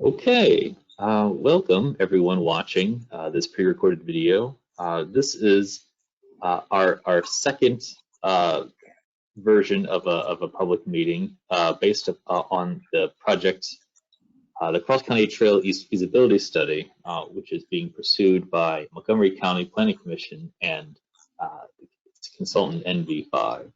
Okay, welcome everyone watching this pre-recorded video. This is our second version of a public meeting based on the project, the Cross-County Trail East Feasibility Study, which is being pursued by Montgomery County Planning Commission and its consultant NV5.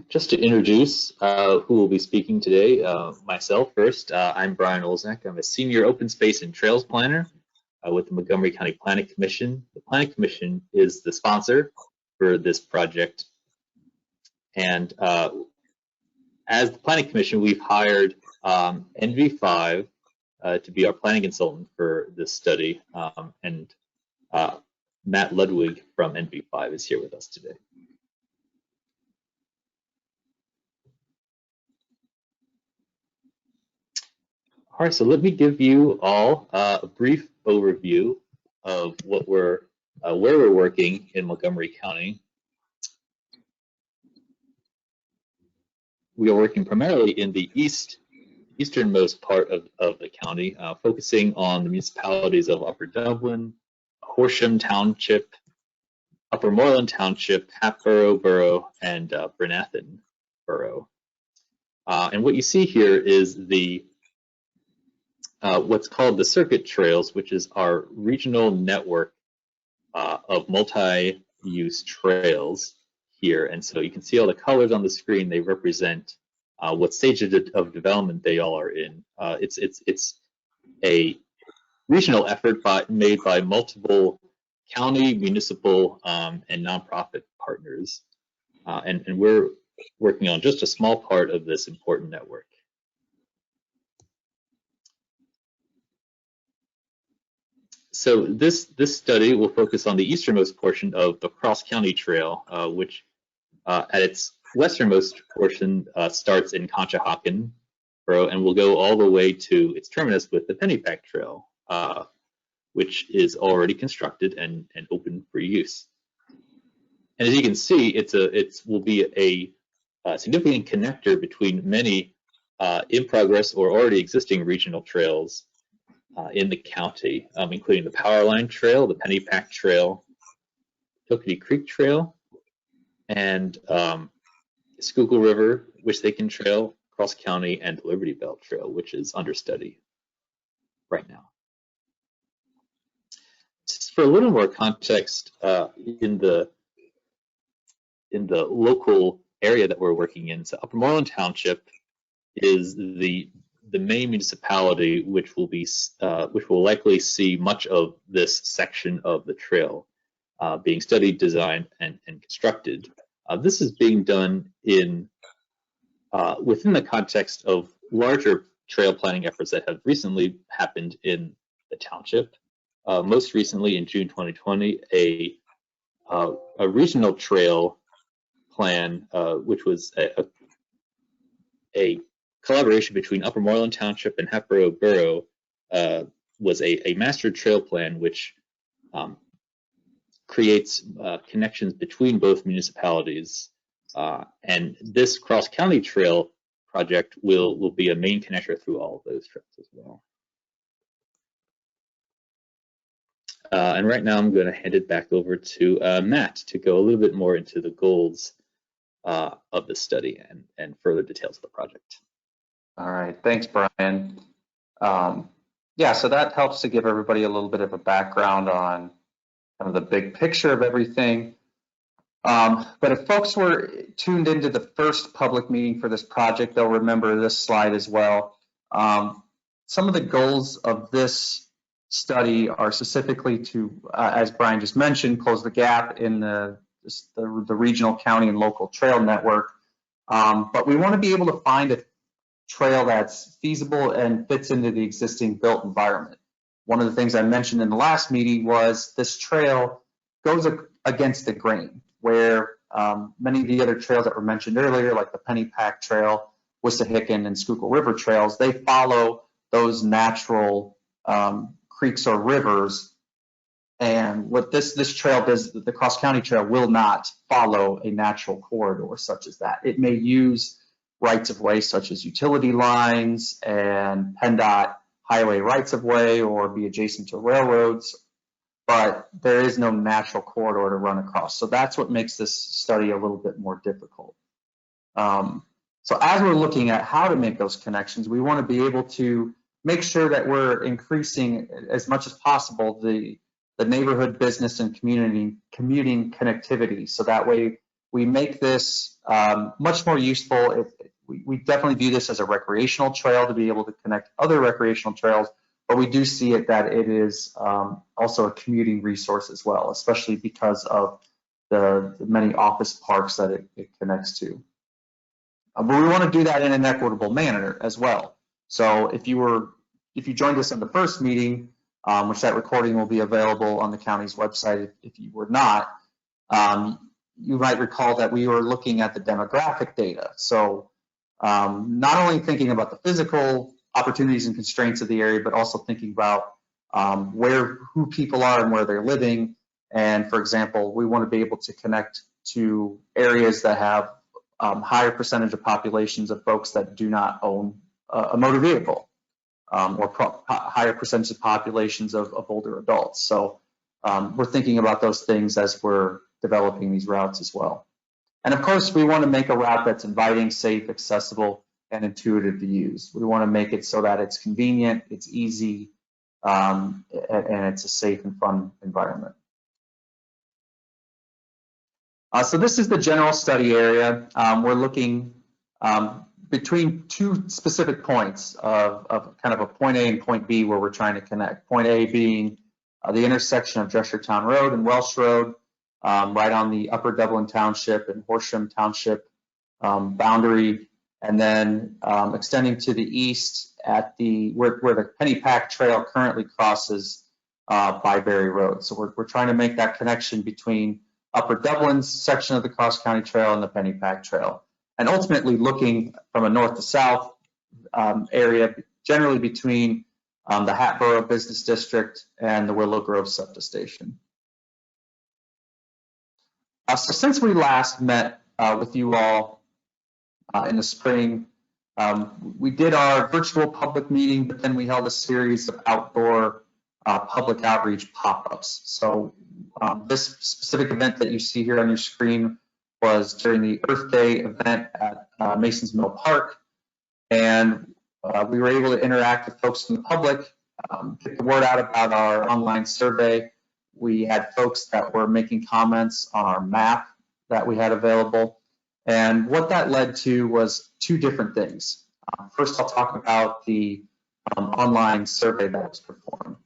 Just to introduce who will be speaking today, myself first, I'm Brian Olszak. I'm a senior open space and trails planner with the Montgomery County Planning Commission. The Planning Commission is the sponsor for this project. And as the Planning Commission, we've hired NV5 to be our planning consultant for this study. And Matt Ludwig from NV5 is here with us today. All right, so let me give you all a brief overview of what where we're working in Montgomery County. We are working primarily in the easternmost part of the county, focusing on the municipalities of Upper Dublin, Horsham Township, Upper Moreland Township, Hatboro Borough, and Brenathan Borough. And what you see here is the what's called the circuit trails, which is our regional network of multi-use trails here. And so you can see all the colors on the screen. They represent what stage of development they all are in. It's a regional effort made by multiple county, municipal, and nonprofit partners. And we're working on just a small part of this important network. So this study will focus on the easternmost portion of the Cross-County Trail, which at its westernmost portion starts in Conshohocken Borough and will go all the way to its terminus with the Pennypack Trail, which is already constructed and open for use. And as you can see, it will be a significant connector between many in progress or already existing regional trails in the county, including the Powerline Trail, the Pennypack Trail, Schuylkill Creek Trail, and Schuylkill River, Wissahickon Trail, Cross County, and Liberty Belt Trail, which is under study right now. Just for a little more context, in the local area that we're working in, so Upper Moreland Township is the main municipality which will likely see much of this section of the trail being studied, designed, and constructed. This is being done in within the context of larger trail planning efforts that have recently happened in the township. Most recently, in June 2020, a regional trail plan, which was a collaboration between Upper Moreland Township and Hatboro Borough, was a master trail plan which creates connections between both municipalities. And this cross-county trail project will be a main connector through all of those trails as well. And right now I'm going to hand it back over to Matt to go a little bit more into the goals of the study and further details of the project. All right, thanks, Brian. Yeah, so that helps to give everybody a little bit of a background on kind of the big picture of everything. But if folks were tuned into the first public meeting for this project, they'll remember this slide as well. Some of the goals of this study are specifically to, as Brian just mentioned, close the gap in the regional, county, and local trail network. But we want to be able to find a trail that's feasible and fits into the existing built environment. One of the things I mentioned in the last meeting was this trail goes against the grain, where many of the other trails that were mentioned earlier, like the Pennypack Trail, Wissahickon, and Schuylkill River trails, they follow those natural creeks or rivers. And what this trail does, the Cross County Trail will not follow a natural corridor such as that. It may use rights of way such as utility lines and PennDOT highway rights of way or be adjacent to railroads, but there is no natural corridor to run across. So that's what makes this study a little bit more difficult. So as we're looking at how to make those connections, we want to be able to make sure that we're increasing as much as possible the neighborhood business and commuting connectivity. So that way we make this much more useful. We definitely view this as a recreational trail to be able to connect other recreational trails, but we do see it that it is also a commuting resource as well, especially because of the many office parks that it connects to. But we want to do that in an equitable manner as well. So if you joined us in the first meeting, which that recording will be available on the county's website if you were not, you might recall that we were looking at the demographic data. So not only thinking about the physical opportunities and constraints of the area, but also thinking about who people are and where they're living. And for example, we want to be able to connect to areas that have higher percentage of populations of folks that do not own a motor vehicle, or higher percentage of populations of older adults. So we're thinking about those things as we're developing these routes as well. And of course, we want to make a route that's inviting, safe, accessible, and intuitive to use. We want to make it so that it's convenient, it's easy, and it's a safe and fun environment. So this is the general study area. We're looking between two specific points of kind of a point A and point B where we're trying to connect. Point A being the intersection of Dreshertown Road and Welsh Road, right on the Upper Dublin Township and Horsham Township boundary, and then extending to the east at where the Pennypack Trail currently crosses Byberry Road. So we're trying to make that connection between Upper Dublin's section of the Cross County Trail and the Pennypack Trail, and ultimately looking from a north to south area, generally between the Hatboro Business District and the Willow Grove SEPTA Station. So since we last met with you all in the spring, we did our virtual public meeting, but then we held a series of outdoor public outreach pop-ups. So this specific event that you see here on your screen was during the Earth Day event at Masons Mill Park, and we were able to interact with folks in the public, get the word out about our online survey. We had folks that were making comments on our map that we had available, and what that led to was two different things. First, I'll talk about the online survey that was performed.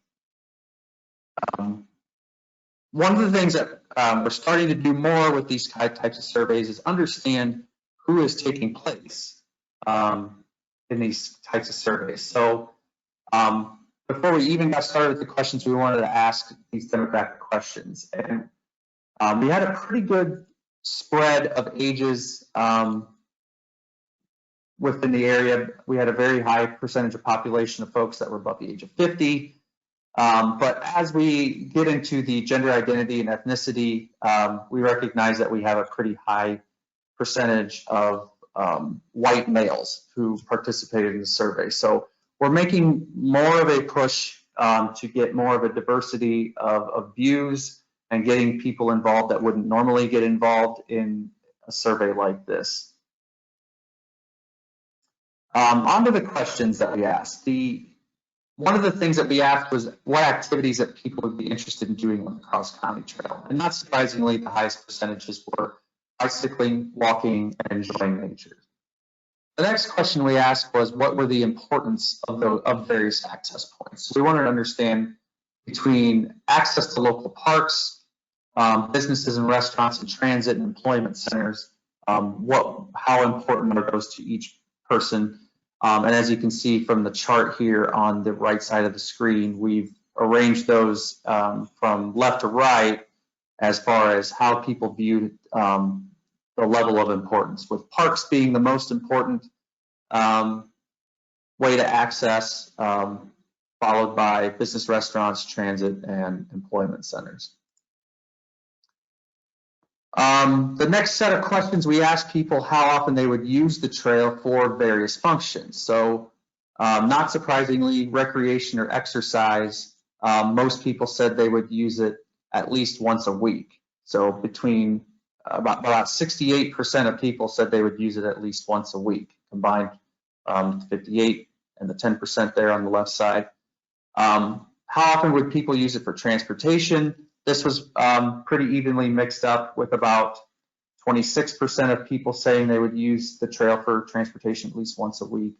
One of the things that we're starting to do more with these types of surveys is understand who is taking place in these types of surveys. So before we even got started with the questions, we wanted to ask these demographic questions. And we had a pretty good spread of ages within the area. We had a very high percentage of population of folks that were above the age of 50. But as we get into the gender identity and ethnicity, we recognize that we have a pretty high percentage of white males who participated in the survey. So we're making more of a push to get more of a diversity of views and getting people involved that wouldn't normally get involved in a survey like this. On to the questions that we asked. One of the things that we asked was what activities that people would be interested in doing on the Cross County Trail. And not surprisingly, the highest percentages were bicycling, walking, and enjoying nature. The next question we asked was what were the importance of various access points. So we wanted to understand between access to local parks, businesses and restaurants and transit and employment centers, how important are those to each person. And as you can see from the chart here on the right side of the screen, we've arranged those from left to right as far as how people view the level of importance, with parks being the most important way to access, followed by business, restaurants, transit, and employment centers. The next set of questions, we asked people how often they would use the trail for various functions. So not surprisingly, recreation or exercise, most people said they would use it at least once a week. So between about 68% of people said they would use it at least once a week, combined 58 and the 10% there on the left side. How often would people use it for transportation? This was pretty evenly mixed up, with about 26% of people saying they would use the trail for transportation at least once a week.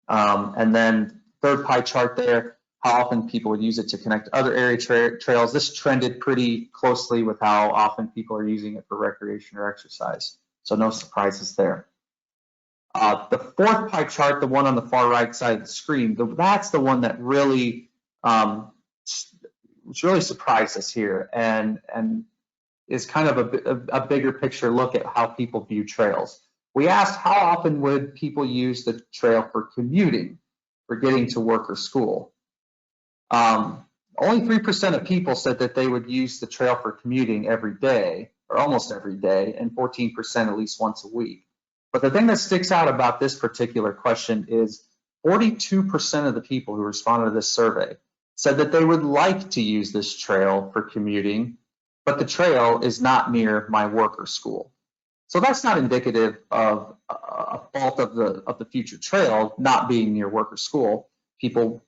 And then third pie chart there, how often people would use it to connect other area trails. This trended pretty closely with how often people are using it for recreation or exercise. So no surprises there. The fourth pie chart, the one on the far right side of the screen, that's the one that really surprised us here, and is kind of a bigger picture look at how people view trails. We asked how often would people use the trail for commuting, for getting to work or school. Only 3% of people said that they would use the trail for commuting every day, or almost every day, and 14% at least once a week. But the thing that sticks out about this particular question is 42% of the people who responded to this survey said that they would like to use this trail for commuting, but the trail is not near my work or school. So that's not indicative of a fault of the future trail not being near work or school. People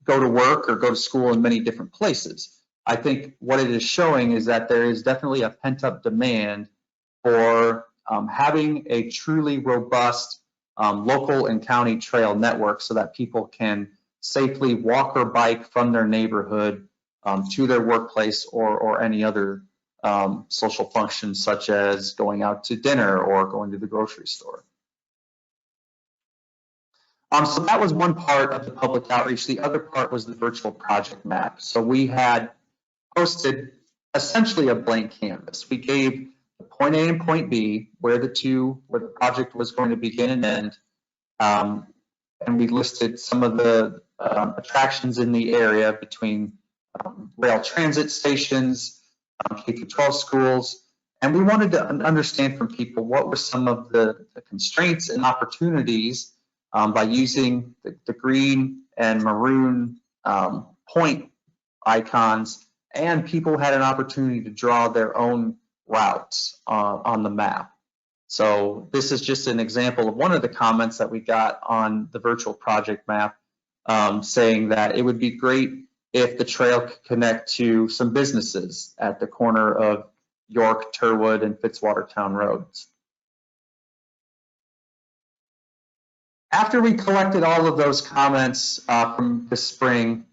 go to work or go to school in many different places. I think what it is showing is that there is definitely a pent-up demand for having a truly robust local and county trail network, so that people can safely walk or bike from their neighborhood to their workplace or any other social functions, such as going out to dinner or going to the grocery store. So that was one part of the public outreach. The other part was the virtual project map. So we had posted essentially a blank canvas. We gave point A and point B, where the project was going to begin and end, and we listed some of the attractions in the area between rail transit stations, K-12 schools, and we wanted to understand from people what were some of the constraints and opportunities by using the green and maroon point icons, and people had an opportunity to draw their own routes on the map. So this is just an example of one of the comments that we got on the virtual project map, saying that it would be great if the trail could connect to some businesses at the corner of York, Turwood, and Fitzwatertown roads. After we collected all of those comments from this spring,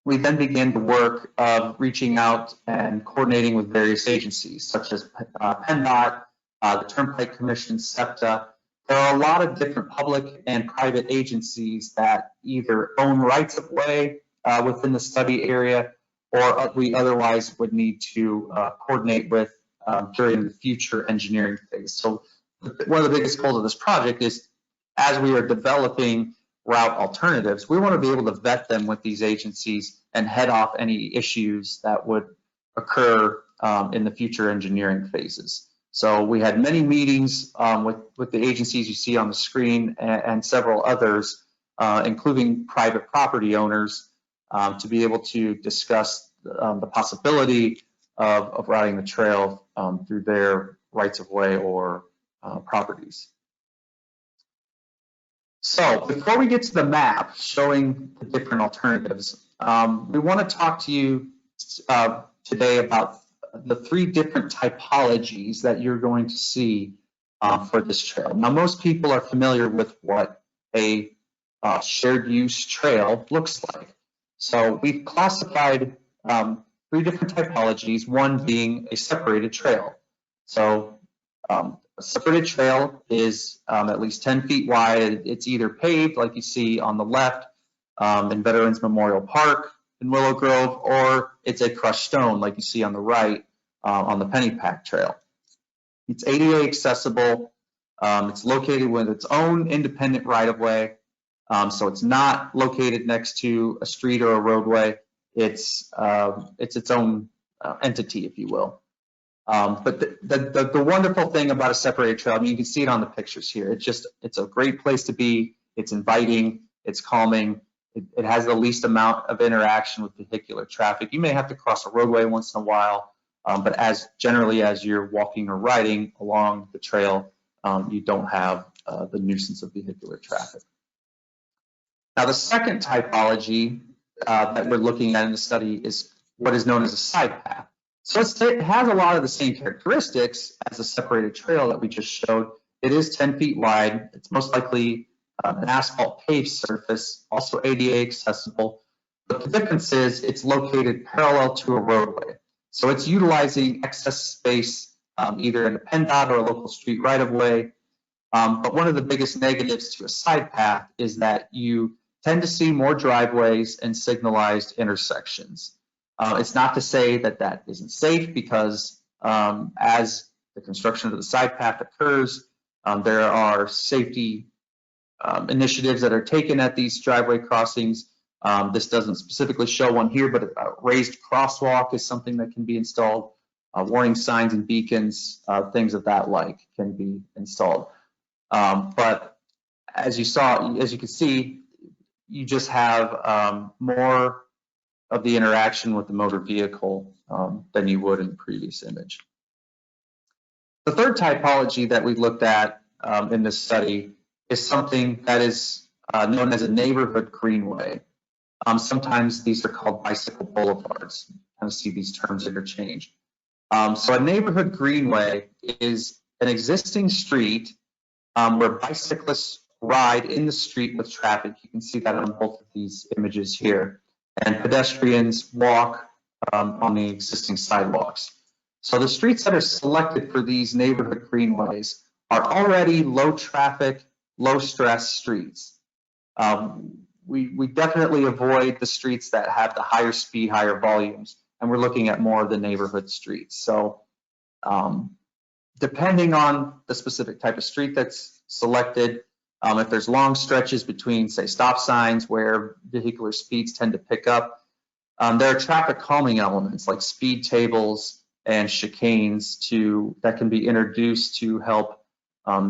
we then began the work of reaching out and coordinating with various agencies, such as PennDOT, the Turnpike Commission, SEPTA. There are a lot of different public and private agencies that either own rights of way within the study area, or we otherwise would need to coordinate with during the future engineering phase. So one of the biggest goals of this project is, as we are developing route alternatives, we want to be able to vet them with these agencies and head off any issues that would occur in the future engineering phases. So we had many meetings with the agencies you see on the screen, and several others, including private property owners, to be able to discuss the possibility of routing the trail through their rights of way or properties. So before we get to the map showing the different alternatives, we want to talk to you today about the 3 different typologies that you're going to see for this trail. Now, most people are familiar with what a shared use trail looks like. So we've classified 3 different typologies, one being a separated trail. So a separated trail is at least 10 feet wide. It's either paved, like you see on the left in Veterans Memorial Park in Willow Grove, or it's a crushed stone, like you see on the right on the Pennypack Trail. It's ADA accessible. It's located with its own independent right-of-way. So it's not located next to a street or a roadway. It's its own entity, if you will. But the wonderful thing about a separated trail, I mean, you can see it on the pictures here. It's a great place to be. It's inviting, it's calming. It has the least amount of interaction with vehicular traffic. You may have to cross a roadway once in a while, but generally as you're walking or riding along the trail, you don't have the nuisance of vehicular traffic. Now, the second typology that we're looking at in the study is what is known as a side path. So it has a lot of the same characteristics as a separated trail that we just showed. It is 10 feet wide. It's most likely an asphalt paved surface, also ADA accessible. But the difference is it's located parallel to a roadway. So it's utilizing excess space either in a PennDOT or a local street right of way. But one of the biggest negatives to a side path is that you tend to see more driveways and signalized intersections. It's not to say that that isn't safe, because as the construction of the side path occurs, there are safety initiatives that are taken at these driveway crossings. This doesn't specifically show one here, but a raised crosswalk is something that can be installed. Warning signs and beacons, things of that like, can be installed. But as you can see, you just have more of the interaction with the motor vehicle than you would in the previous image. The third typology that we looked at in this study is something that is known as a neighborhood greenway. Sometimes these are called bicycle boulevards. You kind of see these terms interchange. So a neighborhood greenway is an existing street where bicyclists ride in the street with traffic. You can see that on both of these images here. And pedestrians walk on the existing sidewalks. So the streets that are selected for these neighborhood greenways are already low traffic, low stress streets. We definitely avoid the streets that have the higher speed, higher volumes, and we're looking at more of the neighborhood streets. So depending on the specific type of street that's selected, if there's long stretches between, say, stop signs where vehicular speeds tend to pick up, there are traffic calming elements like speed tables and chicanes that can be introduced to help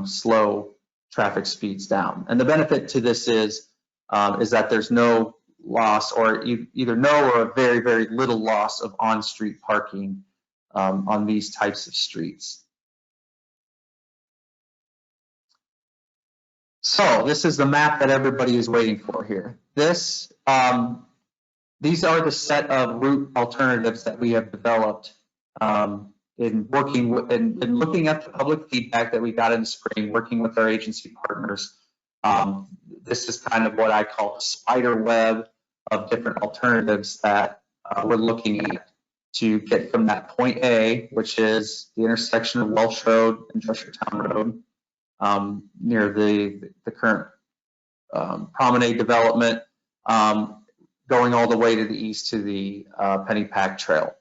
slow traffic speeds down. And the benefit to this is that there's no loss, or either no or a very, very little loss of on-street parking on these types of streets. So this is the map that everybody is waiting for here. These are the set of route alternatives that we have developed in working with, and looking at the public feedback that we got in the spring, working with our agency partners. This is kind of what I call a spider web of different alternatives that we're looking at to get from that point A, which is the intersection of Welsh Road and Dreshertown Road, near the current promenade development, going all the way to the east to the Pennypack Trail.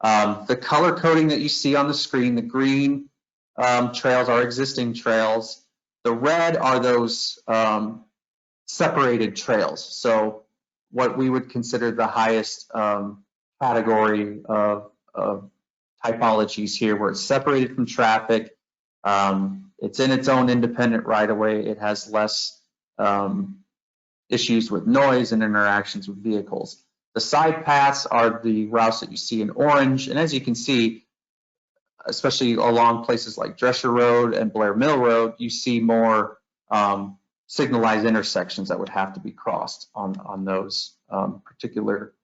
The color coding that you see on the screen, the green trails are existing trails. The red are those separated trails. So what we would consider the highest category of typologies here, where it's separated from traffic. It's in its own independent right-of-way. It has less issues with noise and interactions with vehicles. The side paths are the routes that you see in orange. And as you can see, especially along places like Drescher Road and Blair Mill Road, you see more signalized intersections that would have to be crossed on those particular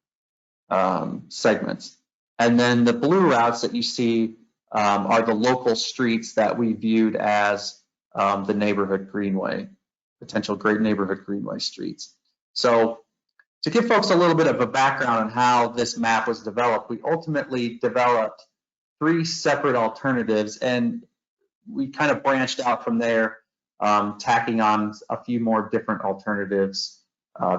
segments. And then the blue routes that you see are the local streets that we viewed as the neighborhood greenway, potential great neighborhood greenway streets. So to give folks a little bit of a background on how this map was developed, we ultimately developed 3 separate alternatives, and we kind of branched out from there, tacking on a few more different alternatives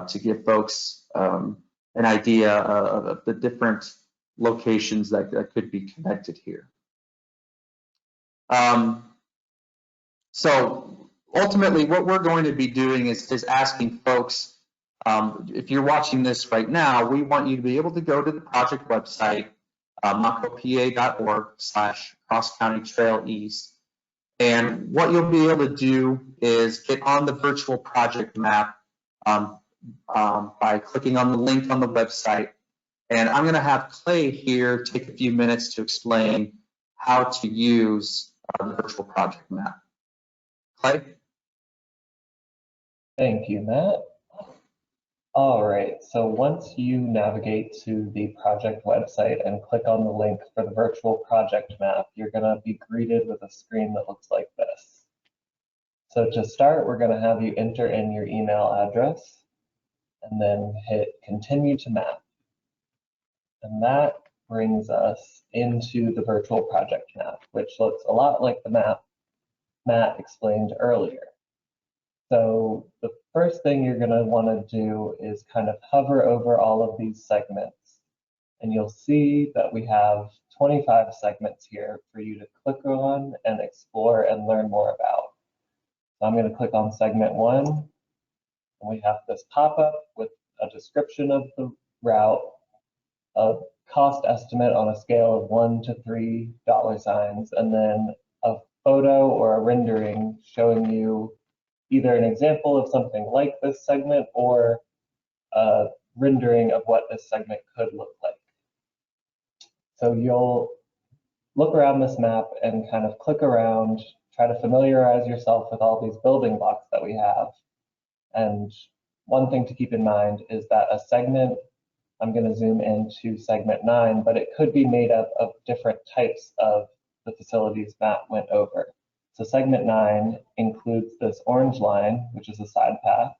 to give folks an idea of the different locations that could be connected here. So ultimately, what we're going to be doing is asking folks, if you're watching this right now, we want you to be able to go to the project website montgomerypa.org/cross-county-trail-east. And what you'll be able to do is get on the virtual project map by clicking on the link on the website. And I'm going to have Clay here take a few minutes to explain how to use the virtual project map. Clay? Thank you, Matt. All right, so once you navigate to the project website and click on the link for the virtual project map, you're going to be greeted with a screen that looks like this. So to start, we're going to have you enter in your email address and then hit continue to map. And that brings us into the virtual project map, which looks a lot like the map Matt explained earlier. So the first thing you're going to want to do is kind of hover over all of these segments. And you'll see that we have 25 segments here for you to click on and explore and learn more about. So I'm going to click on segment 1. And we have this pop-up with a description of the route, a cost estimate on a scale of 1 to $3, and then a photo or a rendering showing you either an example of something like this segment or a rendering of what this segment could look like. So you'll look around this map and kind of click around, try to familiarize yourself with all these building blocks that we have. And one thing to keep in mind is that a segment, I'm going to zoom into segment 9, but it could be made up of different types of the facilities Matt went over. So segment 9 includes this orange line, which is a side path,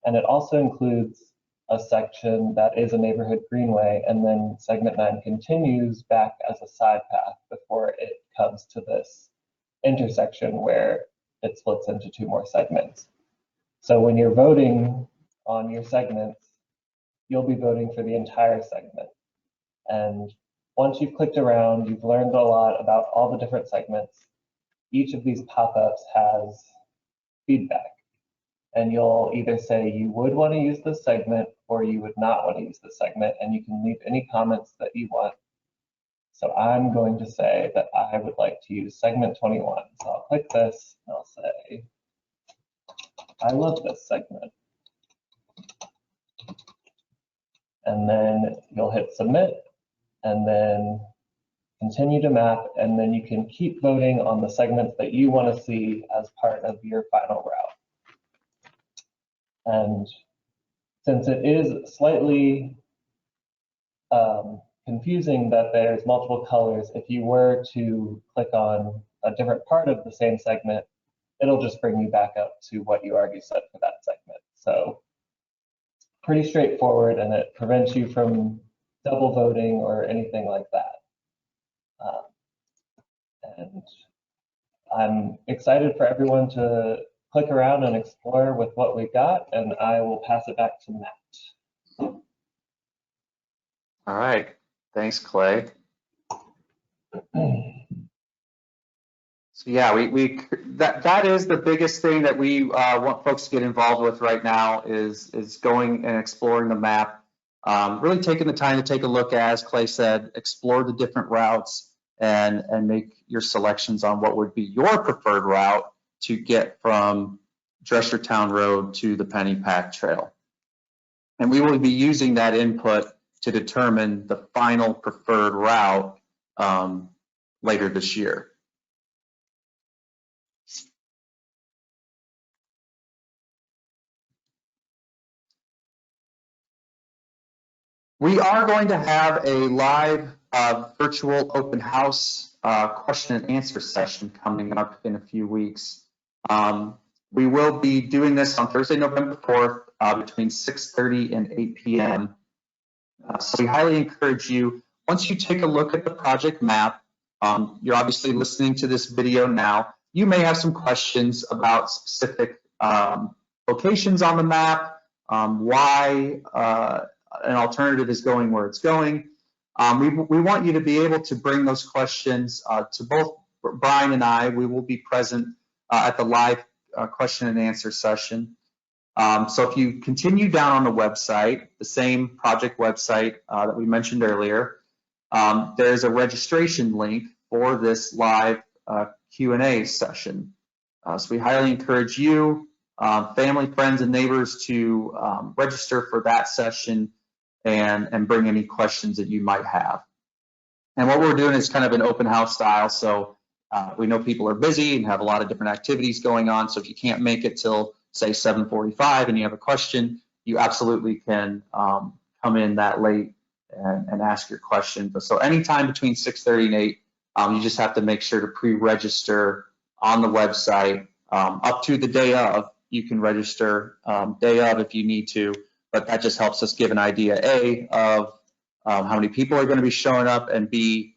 and it also includes a section that is a neighborhood greenway, and then segment 9 continues back as a side path before it comes to this intersection where it splits into 2 more segments. So when you're voting on your segments, you'll be voting for the entire segment. And once you've clicked around, you've learned a lot about all the different segments. Each of these pop-ups has feedback, and you'll either say you would want to use this segment or you would not want to use this segment, and you can leave any comments that you want. So I'm going to say that I would like to use segment 21. So I'll click this and I'll say, I love this segment. And then you'll hit submit and then continue to map, and then you can keep voting on the segments that you want to see as part of your final route. And since it is slightly confusing that there's multiple colors, if you were to click on a different part of the same segment, it'll just bring you back up to what you already set for that segment. So pretty straightforward, and it prevents you from double voting or anything like that. And I'm excited for everyone to click around and explore with what we got, and I will pass it back to Matt. All right, thanks, Clay. So yeah, that is the biggest thing that we want folks to get involved with right now is going and exploring the map. Really taking the time to take a look, as Clay said, explore the different routes and make your selections on what would be your preferred route to get from Dressertown Road to the Pennypack Trail. And we will be using that input to determine the final preferred route later this year. We are going to have a live virtual open house question and answer session coming up in a few weeks. We will be doing this on Thursday, November 4th between 6:30 and 8 p.m. So we highly encourage you, once you take a look at the project map, you're obviously listening to this video now, you may have some questions about specific locations on the map, why an alternative is going where it's going. We want you to be able to bring those questions to both Brian and I. We will be present at the live question and answer session. So if you continue down on the website, the same project website that we mentioned earlier, there's a registration link for this live Q&A session. So we highly encourage you, family, friends, and neighbors to register for that session and bring any questions that you might have. And what we're doing is kind of an open house style. So we know people are busy and have a lot of different activities going on. So if you can't make it till say 7:45 and you have a question, you absolutely can come in that late and ask your question. But so anytime between 6:30 and 8, you just have to make sure to pre-register on the website. Up to the day of, you can register day of if you need to, but that just helps us give an idea, A, of how many people are going to be showing up, and B,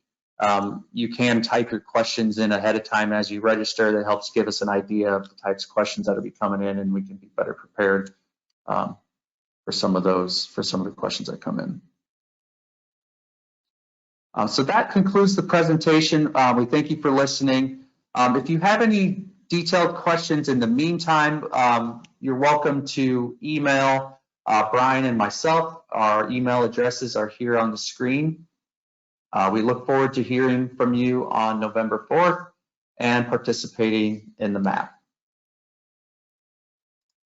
you can type your questions in ahead of time as you register. That helps give us an idea of the types of questions that will be coming in, and we can be better prepared for some of the questions that come in. So that concludes the presentation. We thank you for listening. If you have any detailed questions in the meantime, you're welcome to email Brian and myself. Our email addresses are here on the screen. We look forward to hearing from you on November 4th and participating in the map.